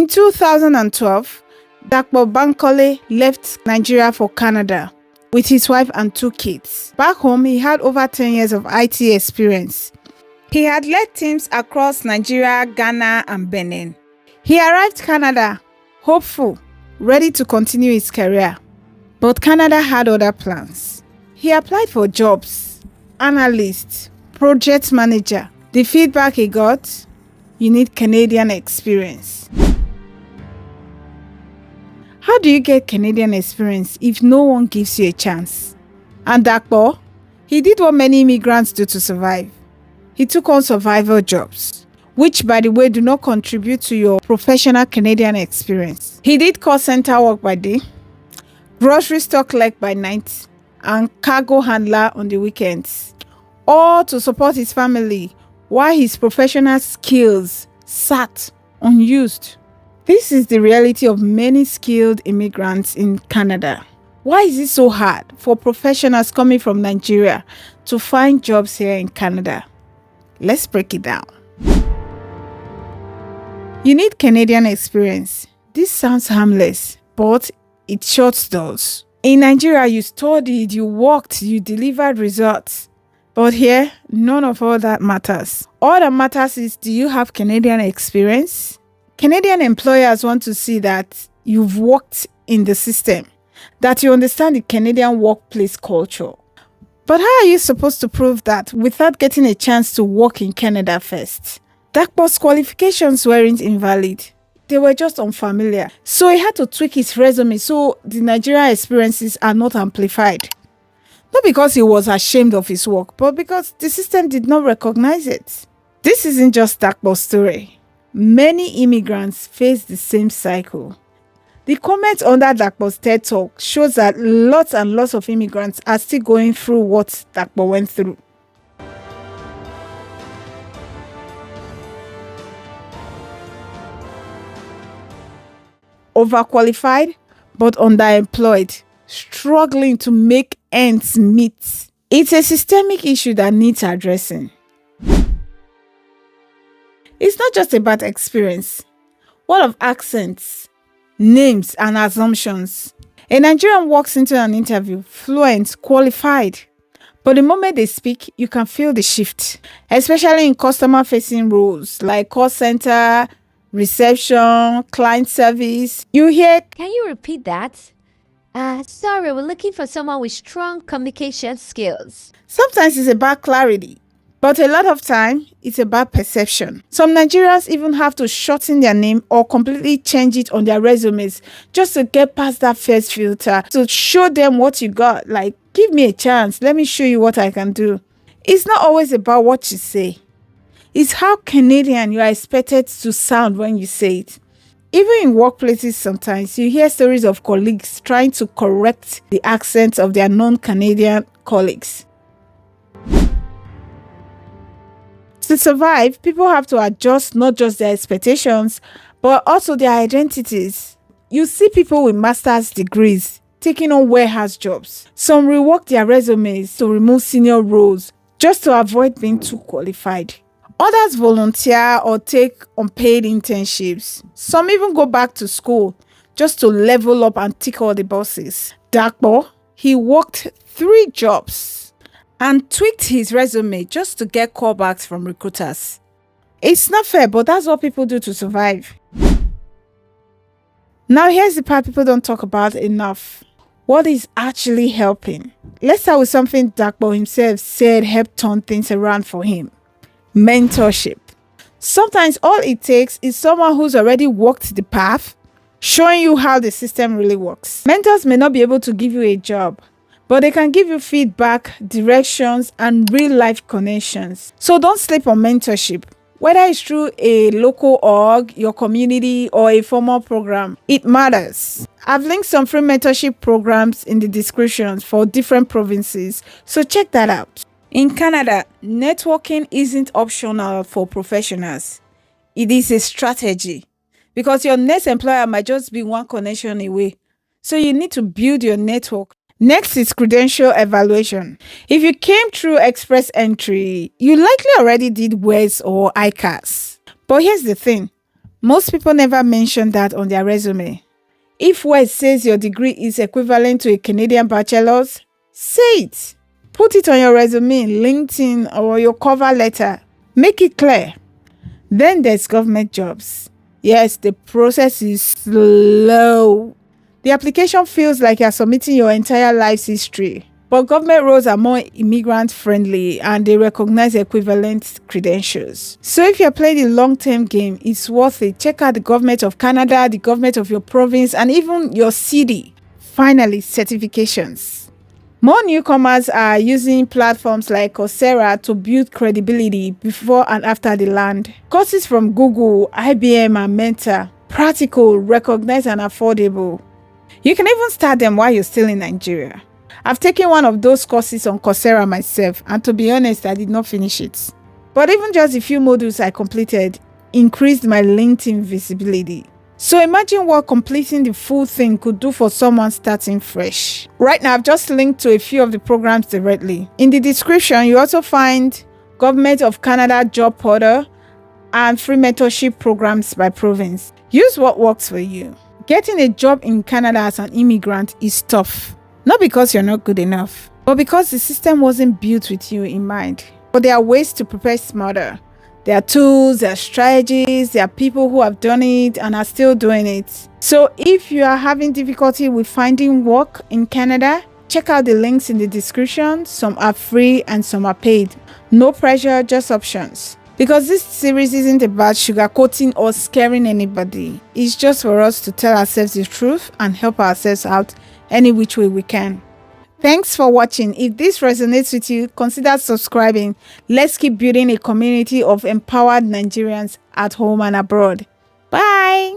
In 2012, Dapo Bankole left Nigeria for Canada with his wife and 2 kids. Back home, he had over 10 years of IT experience. He had led teams across Nigeria, Ghana, and Benin. He arrived Canada, hopeful, ready to continue his career. But Canada had other plans. He applied for jobs, analyst, project manager. The feedback he got, you need Canadian experience. How do you get Canadian experience if no one gives you a chance? And Dapo, he did what many immigrants do to survive. He took on survival jobs, which, by the way, do not contribute to your professional Canadian experience. He did call center work by day, grocery store clerk by night, and cargo handler on the weekends, all to support his family while his professional skills sat unused. This is the reality of many skilled immigrants in Canada. Why is it so hard for professionals coming from Nigeria to find jobs here in Canada? Let's break it down. You need Canadian experience. This sounds harmless, but it shuts doors. In Nigeria, you studied, you worked, you delivered results. But here, none of all that matters. All that matters is, do you have Canadian experience? Canadian employers want to see that you've worked in the system, that you understand the Canadian workplace culture. But how are you supposed to prove that without getting a chance to work in Canada first? Dapo's qualifications weren't invalid. They were just unfamiliar. So he had to tweak his resume so the Nigerian experiences are not amplified. Not because he was ashamed of his work, but because the system did not recognize it. This isn't just Dapo's story. Many immigrants face the same cycle. The comment under Dapo's TED Talk shows that lots and lots of immigrants are still going through what Dapo went through. Overqualified but underemployed, struggling to make ends meet. It's a systemic issue that needs addressing. It's not just about experience. What of accents, names, and assumptions? A Nigerian walks into an interview fluent, qualified, but the moment they speak, you can feel the shift, especially in customer-facing roles like call center, reception, client service. You hear, "Can you repeat that? Sorry, we're looking for someone with strong communication skills." Sometimes it's about clarity, but a lot of time, it's about perception. Some Nigerians even have to shorten their name or completely change it on their resumes just to get past that first filter, to show them what you got. Like, give me a chance, let me show you what I can do. It's not always about what you say. It's how Canadian you are expected to sound when you say it. Even in workplaces, sometimes you hear stories of colleagues trying to correct the accents of their non-Canadian colleagues. To survive, people have to adjust not just their expectations, but also their identities. You see people with master's degrees taking on warehouse jobs. Some rework their resumes to remove senior roles just to avoid being too qualified. Others volunteer or take unpaid internships. Some even go back to school just to level up and tick all the boxes. Dapo, he worked 3 jobs and tweaked his resume just to get callbacks from recruiters. It's not fair, but that's what people do to survive. Now here's the part people don't talk about enough. What is actually helping? Let's start with something Dapo himself said helped turn things around for him. Mentorship. Sometimes all it takes is someone who's already walked the path, showing you how the system really works. Mentors may not be able to give you a job, but they can give you feedback, directions, and real-life connections. So don't sleep on mentorship. Whether it's through a local org, your community, or a formal program, it matters. I've linked some free mentorship programs in the descriptions for different provinces, so check that out. In Canada, networking isn't optional for professionals. It is a strategy, because your next employer might just be one connection away. So you need to build your network. Next is credential evaluation. If you came through express entry, you likely already did WES or ICAS. But here's the thing. Most people never mention that on their resume. If where it says your degree is equivalent to a Canadian bachelor's, say it. Put it on your resume, LinkedIn, or your cover letter. Make it clear. Then there's government jobs. Yes, the process is slow. The application feels like you're submitting your entire life's history. But government roles are more immigrant friendly and they recognize equivalent credentials. So if you're playing the long-term game, it's worth it. Check out the government of Canada, the government of your province, and even your city. Finally, certifications. More newcomers are using platforms like Coursera to build credibility before and after they land. Courses from Google, IBM, and Mentor, practical, recognized, and affordable. You can even start them while you're still in Nigeria. I've taken one of those courses on Coursera myself, and to be honest, I did not finish it. But even just a few modules I completed increased my LinkedIn visibility. So imagine what completing the full thing could do for someone starting fresh. Right now, I've just linked to a few of the programs directly. In the description, you also find Government of Canada Job Portal and free mentorship programs by province. Use what works for you. Getting a job in Canada as an immigrant is tough. Not because you're not good enough, but because the system wasn't built with you in mind. But there are ways to prepare smarter. There are tools, there are strategies, there are people who have done it and are still doing it. So if you are having difficulty with finding work in Canada, check out the links in the description. Some are free and some are paid. No pressure, just options. Because this series isn't about sugarcoating or scaring anybody. It's just for us to tell ourselves the truth and help ourselves out any which way we can. Thanks for watching. If this resonates with you, consider subscribing. Let's keep building a community of empowered Nigerians at home and abroad. Bye.